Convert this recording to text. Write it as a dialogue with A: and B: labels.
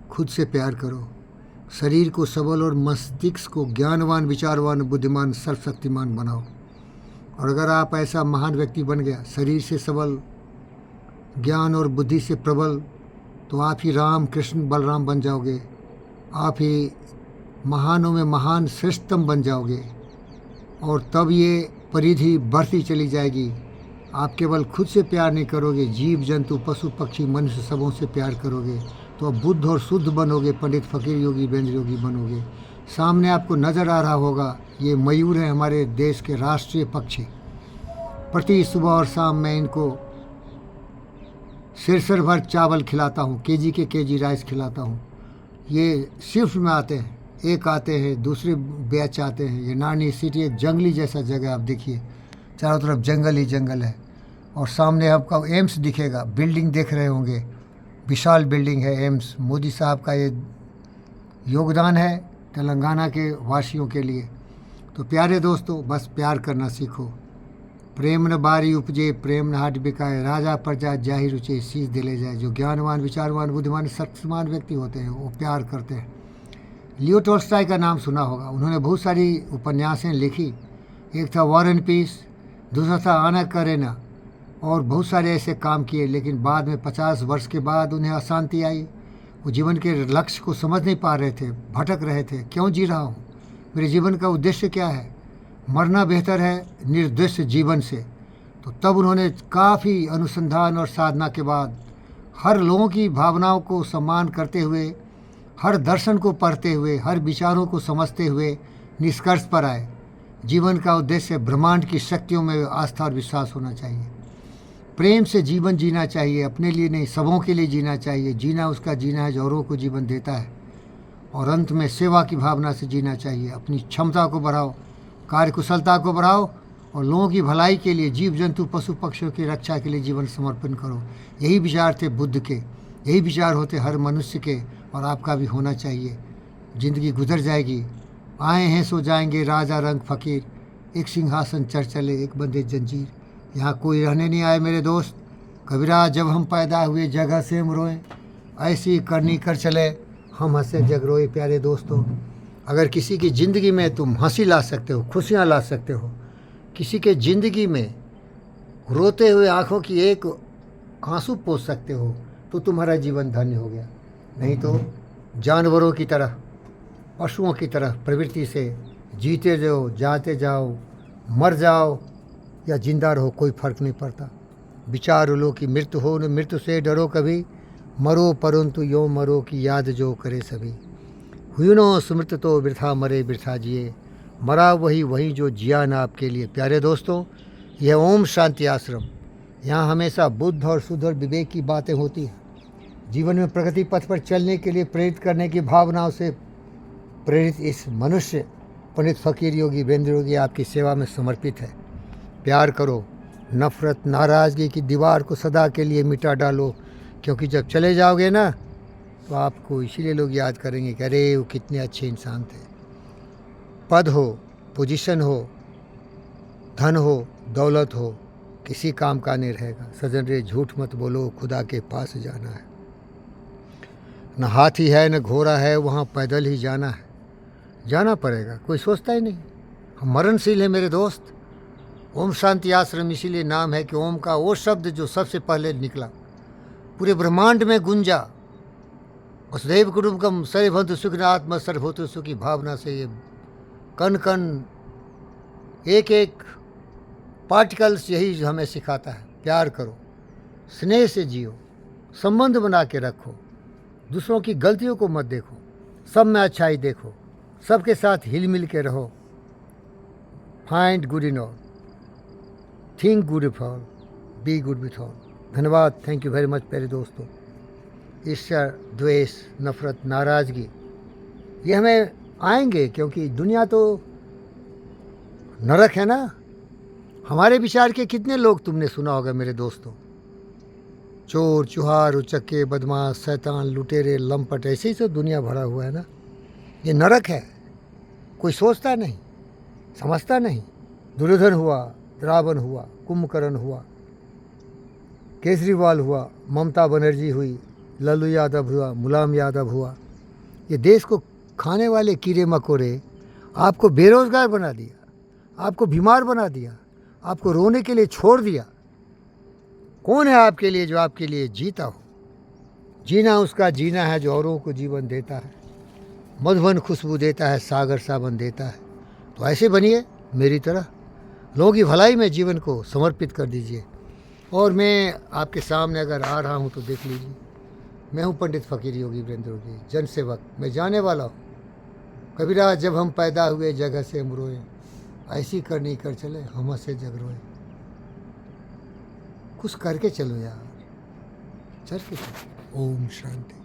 A: खुद से प्यार करो। शरीर को सबल और मस्तिष्क को ज्ञानवान, विचारवान, बुद्धिमान, सर्वशक्तिमान बनाओ। और अगर आप ऐसा महान व्यक्ति बन गया, शरीर से सबल, ज्ञान और बुद्धि से प्रबल, तो आप ही राम, कृष्ण, बलराम बन जाओगे। आप ही महानों में महान, श्रेष्ठतम बन जाओगे। और तब ये परिधि बढ़ती चली जाएगी। आप केवल खुद से प्यार नहीं करोगे, जीव जंतु, पशु पक्षी, मनुष्य सबों से प्यार करोगे तो अब बुद्ध और शुद्ध बनोगे, पंडित, फकीर, योगी, वीरेंद्र योगी बनोगे। सामने आपको नज़र आ रहा होगा, ये मयूर है, हमारे देश के राष्ट्रीय पक्षी। प्रति सुबह और शाम मैं इनको सिरसर भर चावल खिलाता हूँ, केजी राइस खिलाता हूँ। ये शिफ्ट में आते हैं, एक आते हैं, दूसरे बैच आते हैं। ये नानी सिटी एक जंगली जैसा जगह, आप देखिए चारों तरफ जंगल ही जंगल है। और सामने आपका एम्स दिखेगा, बिल्डिंग देख रहे होंगे, विशाल बिल्डिंग है एम्स। मोदी साहब का ये योगदान है तेलंगाना के वासियों के लिए। तो प्यारे दोस्तों, बस प्यार करना सीखो। प्रेम न बारी उपजे, प्रेम न हाट बिकाए, राजा प्रजा जाहि रुचे, शीश दिले जाए। जो ज्ञानवान, विचारवान, बुद्धिमान, शक्तिमान व्यक्ति होते हैं वो प्यार करते हैं। लियो टॉल्स्टॉय का नाम सुना होगा, उन्होंने बहुत सारी उपन्यासें लिखी। एक था वॉर एंड पीस, दूसरा था आना करेना, और बहुत सारे ऐसे काम किए। लेकिन बाद में 50 वर्ष के बाद उन्हें अशांति आई। वो जीवन के लक्ष्य को समझ नहीं पा रहे थे, भटक रहे थे। क्यों जी रहा हूँ, मेरे जीवन का उद्देश्य क्या है? मरना बेहतर है निर्दोष जीवन से। तो तब उन्होंने काफ़ी अनुसंधान और साधना के बाद हर लोगों की भावनाओं को सम्मान करते हुए, हर दर्शन को पढ़ते हुए, हर विचारों को समझते हुए निष्कर्ष पर आए, जीवन का उद्देश्य ब्रह्मांड की शक्तियों में आस्था और विश्वास होना चाहिए। प्रेम से जीवन जीना चाहिए, अपने लिए नहीं, सबों के लिए जीना चाहिए। जीना उसका जीना है जो औरों को जीवन देता है। और अंत में सेवा की भावना से जीना चाहिए। अपनी क्षमता को बढ़ाओ, कार्यकुशलता को बढ़ाओ और लोगों की भलाई के लिए, जीव जंतु, पशु पक्षियों की रक्षा के लिए जीवन समर्पण करो। यही विचार थे बुद्ध के, यही विचार होते हर मनुष्य के, और आपका भी होना चाहिए। ज़िंदगी गुजर जाएगी, आए हैं सो जाएंगे, राजा रंग फ़कीर, एक सिंहासन चढ़ चले, एक बंधे जंजीर। यहाँ कोई रहने नहीं आए मेरे दोस्त। कबीरा जब हम पैदा हुए जगह से हम रोए, ऐसी करनी कर चले हम हंसे जग रोए। प्यारे दोस्तों, अगर किसी की ज़िंदगी में तुम हंसी ला सकते हो, खुशियाँ ला सकते हो, किसी के ज़िंदगी में रोते हुए आँखों की एक आंसू पोंछ सकते हो, तो तुम्हारा जीवन धन्य हो गया। नहीं तो जानवरों की तरह, पशुओं की तरह प्रवृत्ति से जीते जाओ, जाते जाओ, मर जाओ या जिंदा रहो, कोई फर्क नहीं पड़ता। विचार लो कि मृत्यु हो न मृत्यु से डरो कभी, मरो परंतु यो मरो की याद जो करे सभी। हुई नो स्मृत तो वृथा मरे वृथा जिए, मरा वही जो जिया न आपके लिए। प्यारे दोस्तों, यह ओम शांति आश्रम, यहाँ हमेशा बुद्ध और शुद्ध और विवेक की बातें होती हैं। जीवन में प्रगति पथ पर चलने के लिए प्रेरित करने की भावनाओं से प्रेरित इस मनुष्य पंडित फकीर योगी वीरेंद्र योगी आपकी सेवा में समर्पित है। प्यार करो, नफ़रत, नाराज़गी की दीवार को सदा के लिए मिटा डालो, क्योंकि जब चले जाओगे ना तो आपको इसीलिए लोग याद करेंगे कि अरे वो कितने अच्छे इंसान थे। पद हो, पोजीशन हो, धन हो, दौलत हो, किसी काम का नहीं रहेगा। सजन रे झूठ मत बोलो, खुदा के पास जाना है। न हाथी है न घोड़ा है, वहाँ पैदल ही जाना है। जाना पड़ेगा, कोई सोचता ही नहीं। हम मरणशील है मेरे दोस्त। ओम शांति आश्रम इसीलिए नाम है कि ओम का वो शब्द जो सबसे पहले निकला, पूरे ब्रह्मांड में गुंजा। वसुधैव कुटुंबकम सर्वभवन्तु सुखिनः आत्मा सर्वभूतेषु सुखी भावना से ये कण कण, एक एक पार्टिकल्स यही हमें सिखाता है। प्यार करो, स्नेह से जियो, संबंध बना के रखो, दूसरों की गलतियों को मत देखो, सब में अच्छाई देखो, सबके साथ हिल मिल के रहो। Find good in all, think good with all, be good with all. धन्यवाद, थैंक यू वेरी मच प्यारे दोस्तों। ईर्ष्या, द्वेष, नफरत, नाराज़गी ये हमें आएंगे, क्योंकि दुनिया तो नरक है ना। हमारे विचार के कितने लोग तुमने सुना होगा मेरे दोस्तों, चोर, चुहार, उचक्के, बदमाश, शैतान, लुटेरे, लंपट, ऐसे ही तो दुनिया भरा हुआ है ना। ये नरक है, कोई सोचता नहीं, समझता नहीं। दुर्योधन हुआ, रावण हुआ, कुंभकर्ण हुआ, केजरीवाल हुआ, ममता बनर्जी हुई, लल्लू यादव हुआ, मुलायम यादव हुआ, ये देश को खाने वाले कीड़े मकोड़े आपको बेरोज़गार बना दिया, आपको बीमार बना दिया, आपको रोने के लिए छोड़ दिया। कौन है आपके लिए जो आपके लिए जीता हो? जीना उसका जीना है जो औरों को जीवन देता है, मधुबन खुशबू देता है, सागर सावन देता है। तो ऐसे बनिए मेरी तरह, लोगों की भलाई में जीवन को समर्पित कर दीजिए। और मैं आपके सामने अगर आ रहा हूँ तो देख लीजिए, मैं हूँ पंडित फ़कीर योगी वीरेंद्र योगी, जनसेवक। मैं जाने वाला हूँ। कबीरा जब हम पैदा हुए जगह से हम रोए, ऐसी करनी कर चले हम से जग रोए। कुछ करके चलो यार, चल के चलो। ओम शांति।